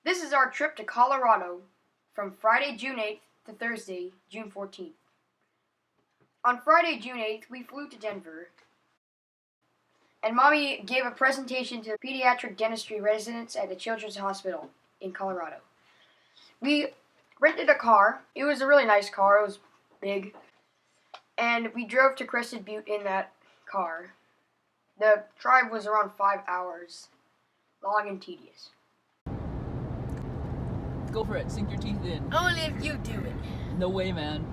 This is our trip to Colorado from Friday, June 8th to Thursday, June 14th. On Friday, June 8th, we flew to Denver, and Mommy gave a presentation to pediatric dentistry residents at the Children's Hospital in Colorado. We rented a car. It was a really nice car. It was big. And we drove to Crested Butte in that car. The drive was around 5 hours, long and tedious. Go for it. Sink your teeth in. Only if you do it. No way, man.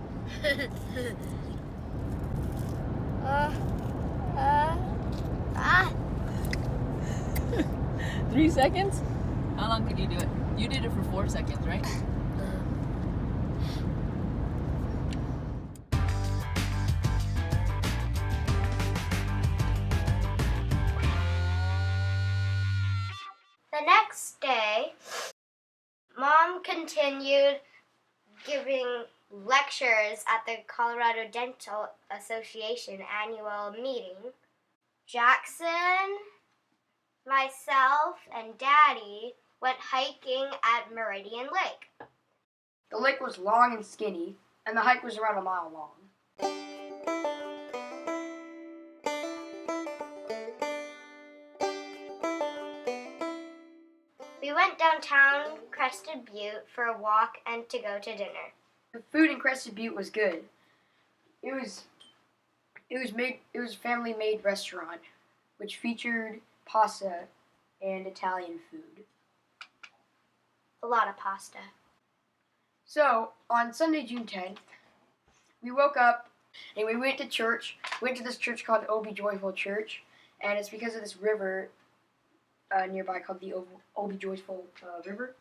3 seconds? How long could you do it? You did it for 4 seconds, right? The next day, Mom continued giving lectures at the Colorado Dental Association annual meeting. Jackson, myself, and Daddy went hiking at Meridian Lake. The lake was long and skinny, and the hike was around a mile long. We went downtown Crested Butte for a walk and to go to dinner. The food in Crested Butte was good. It was a family-made restaurant, which featured pasta and Italian food. A lot of pasta. So, on Sunday, June 10th, we woke up and we went to church. We went to this church called Obi Joyful Church, and it's because of this river nearby called the Obi Joyful River.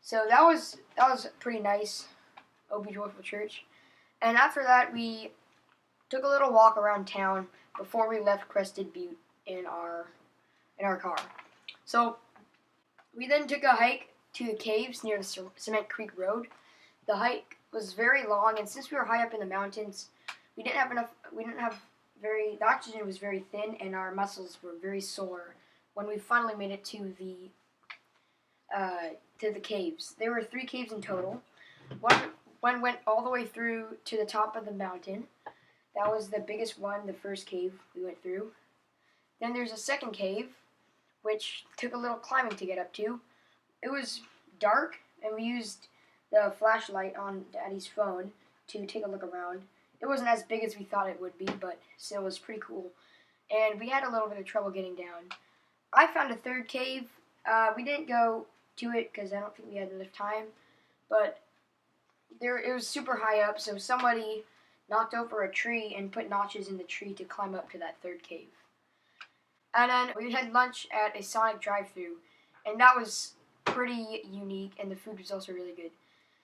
So that was pretty nice, Obi Joyful Church. And after that, we took a little walk around town before we left Crested Butte in our car. So we then took a hike to the caves near the Cement Creek Road. The hike was very long, and since we were high up in the mountains, the oxygen was very thin, and our muscles were very sore when we finally made it to the caves. There were 3 caves in total. One went all the way through to the top of the mountain. That was the biggest one, the first cave we went through. Then there's a second cave, which took a little climbing to get up to. It was dark, and we used the flashlight on Daddy's phone to take a look around. It wasn't as big as we thought it would be, but still was pretty cool. And we had a little bit of trouble getting down. I found a third cave. We didn't go to it because I don't think we had enough time, but it was super high up, so somebody knocked over a tree and put notches in the tree to climb up to that third cave. And then we had lunch at a Sonic drive-thru, and that was pretty unique, and the food was also really good.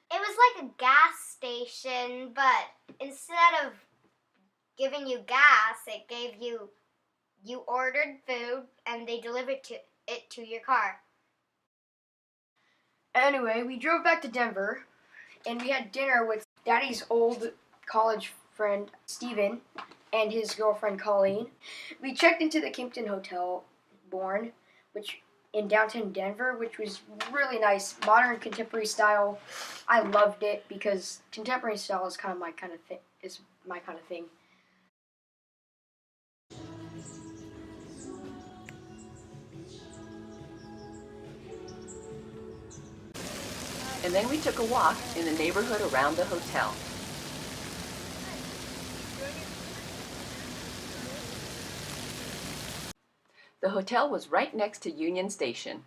It was like a gas station, but instead of giving you gas, it gave you ordered food and they delivered it to your car. Anyway, we drove back to Denver, and we had dinner with Daddy's old college friend, Steven, and his girlfriend, Colleen. We checked into the Kimpton Hotel, Bourne, which in downtown Denver, which was really nice, modern contemporary style. I loved it because contemporary style is kind of my kind of thing. And then we took a walk in the neighborhood around the hotel. The hotel was right next to Union Station.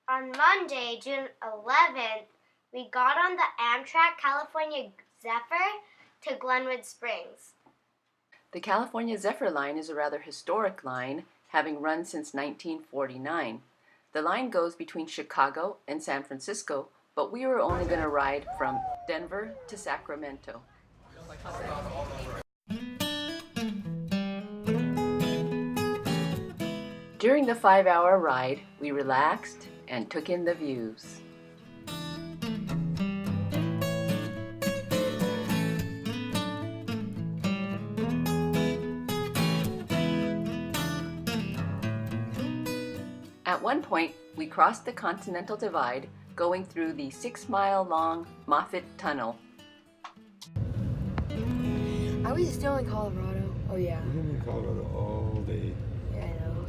On Monday, June 11th, we got on the Amtrak California Zephyr to Glenwood Springs. The California Zephyr line is a rather historic line, having run since 1949. The line goes between Chicago and San Francisco, but we were only going to ride from Denver to Sacramento. During the 5-hour ride, we relaxed and took in the views. At one point, we crossed the Continental Divide, going through the 6-mile-long Moffett Tunnel. Are we still in Colorado? Oh yeah. We've been in Colorado all day. Yeah, I know.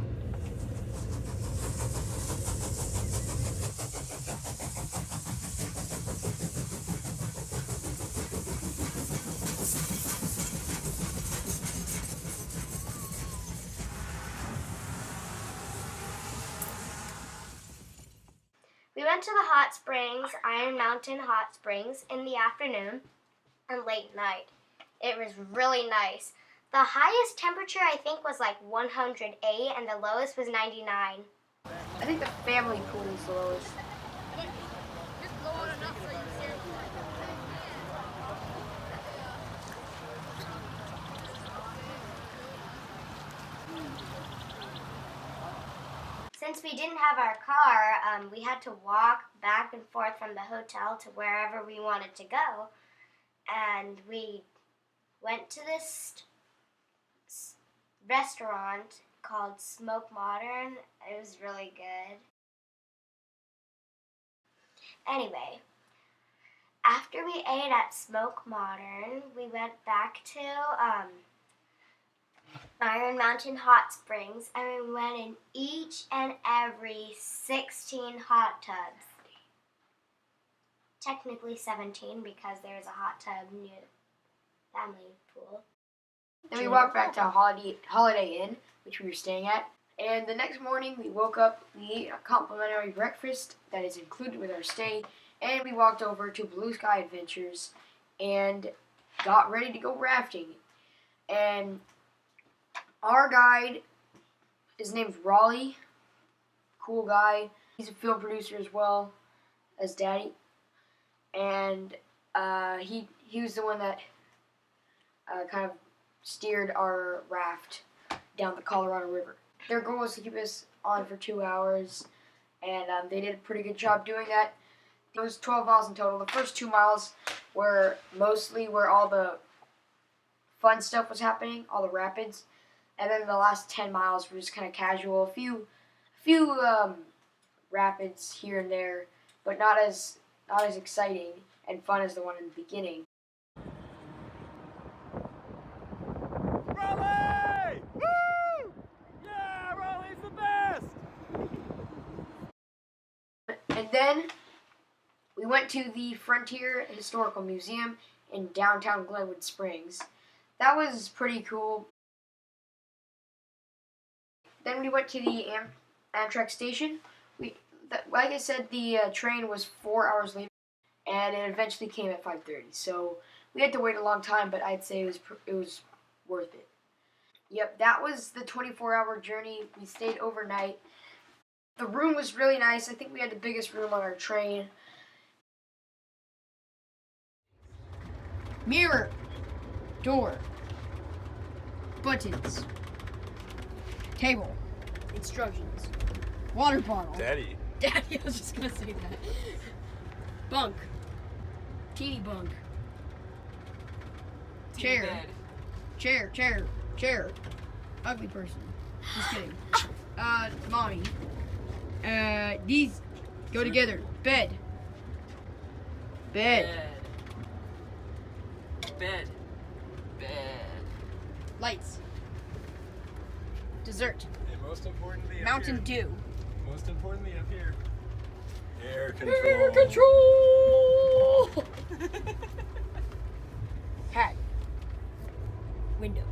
We went to the hot springs, Iron Mountain Hot Springs, in the afternoon and late night. It was really nice. The highest temperature I think was like 108 and the lowest was 99. I think the family pool is the lowest. Since we didn't have our car, we had to walk back and forth from the hotel to wherever we wanted to go. And we went to this restaurant called Smoke Modern. It was really good. Anyway, after we ate at Smoke Modern, we went back to Iron Mountain Hot Springs, and we went in each and every 16 hot tubs. Technically 17 because there's a hot tub near the family pool. Then we walked back to Holiday Inn, which we were staying at. And the next morning we woke up, we ate a complimentary breakfast that is included with our stay, and we walked over to Blue Sky Adventures and got ready to go rafting. And our guide, his name's Raleigh, cool guy. He's a film producer as well as Daddy. And he was the one that kind of steered our raft down the Colorado River. Their goal was to keep us on for 2 hours, and they did a pretty good job doing that. It was 12 miles in total. The first 2 miles were mostly where all the fun stuff was happening, all the rapids. And then the last 10 miles were just kind of casual. A few rapids here and there, but not as exciting and fun as the one in the beginning. Raleigh! Woo! Yeah, Raleigh's the best! And then we went to the Frontier Historical Museum in downtown Glenwood Springs. That was pretty cool. Then we went to the Amtrak station. Like I said, the train was 4 hours late, and it eventually came at 5:30. So we had to wait a long time, but I'd say it was worth it. Yep, that was the 24-hour journey. We stayed overnight. The room was really nice. I think we had the biggest room on our train. Mirror, door, buttons, table, instructions, water bottle. Daddy. Daddy, I was just gonna say that. Bunk, teeny bunk, chair, chair, ugly person. Just kidding. Mommy. These go together. Bed. Bed. Lights. Dessert. And most importantly, up Mountain here, Dew. Most importantly, up here, air control. Air control. Hat. Window.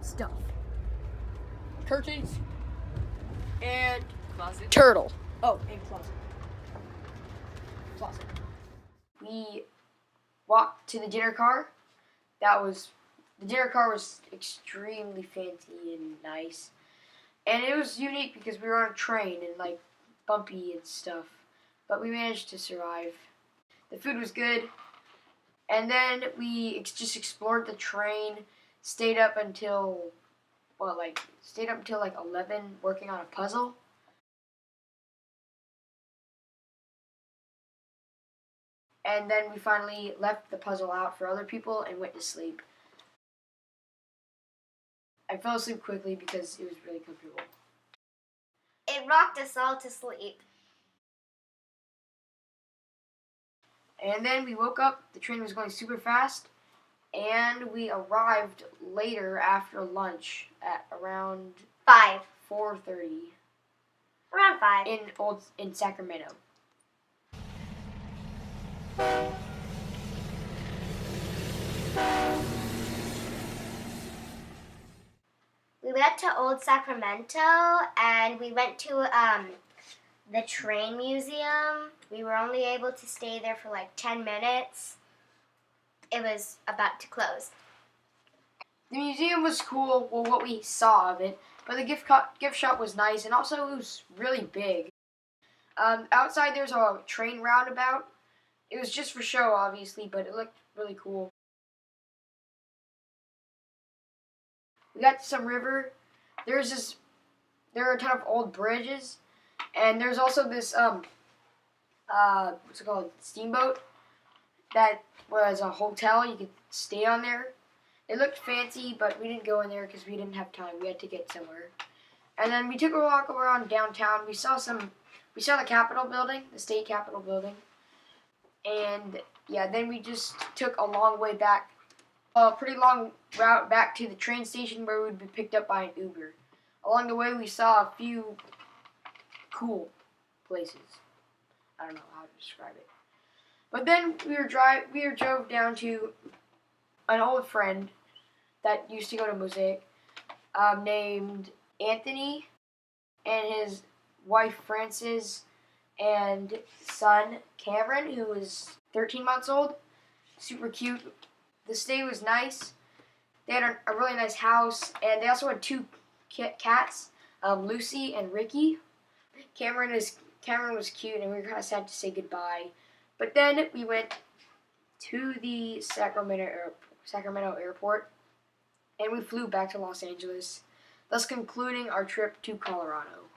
Stuff. Curtains. And Closet. turtle. Oh, and closet. We walked to the dinner car. The dinner car was extremely fancy and nice. And it was unique because we were on a train and like bumpy and stuff. But we managed to survive. The food was good. And then we just explored the train, stayed up until like 11 working on a puzzle. And then we finally left the puzzle out for other people and went to sleep. I fell asleep quickly because it was really comfortable. It rocked us all to sleep. And then we woke up, the train was going super fast, and we arrived later after lunch at around 5. 4:30 Around 5. in Sacramento. We went to Old Sacramento and we went to the train museum. We were only able to stay there for like 10 minutes. It was about to close. The museum was cool, well, what we saw of it, but the gift shop was nice, and also it was really big. Outside there's a train roundabout. It was just for show, obviously, but it looked really cool. We got to some river. There are a ton of old bridges, and there's also this what's it called, steamboat that was a hotel. You could stay on there. It looked fancy, but we didn't go in there because we didn't have time. We had to get somewhere. And then we took a walk around downtown. We saw the Capitol building, the state Capitol building. And yeah, then we just took a long way back, a pretty long route back to the train station where we'd be picked up by an Uber. Along the way, we saw a few cool places. I don't know how to describe it. But then we drove down to an old friend that used to go to Mosaic, named Anthony, and his wife Frances, and son Cameron, who was 13 months old. Super cute. The stay was nice. They had a really nice house, and they also had 2 cats, Lucy and Ricky. Cameron was cute, and we were kind of sad to say goodbye. But then we went to the Sacramento airport, and we flew back to Los Angeles, thus concluding our trip to Colorado.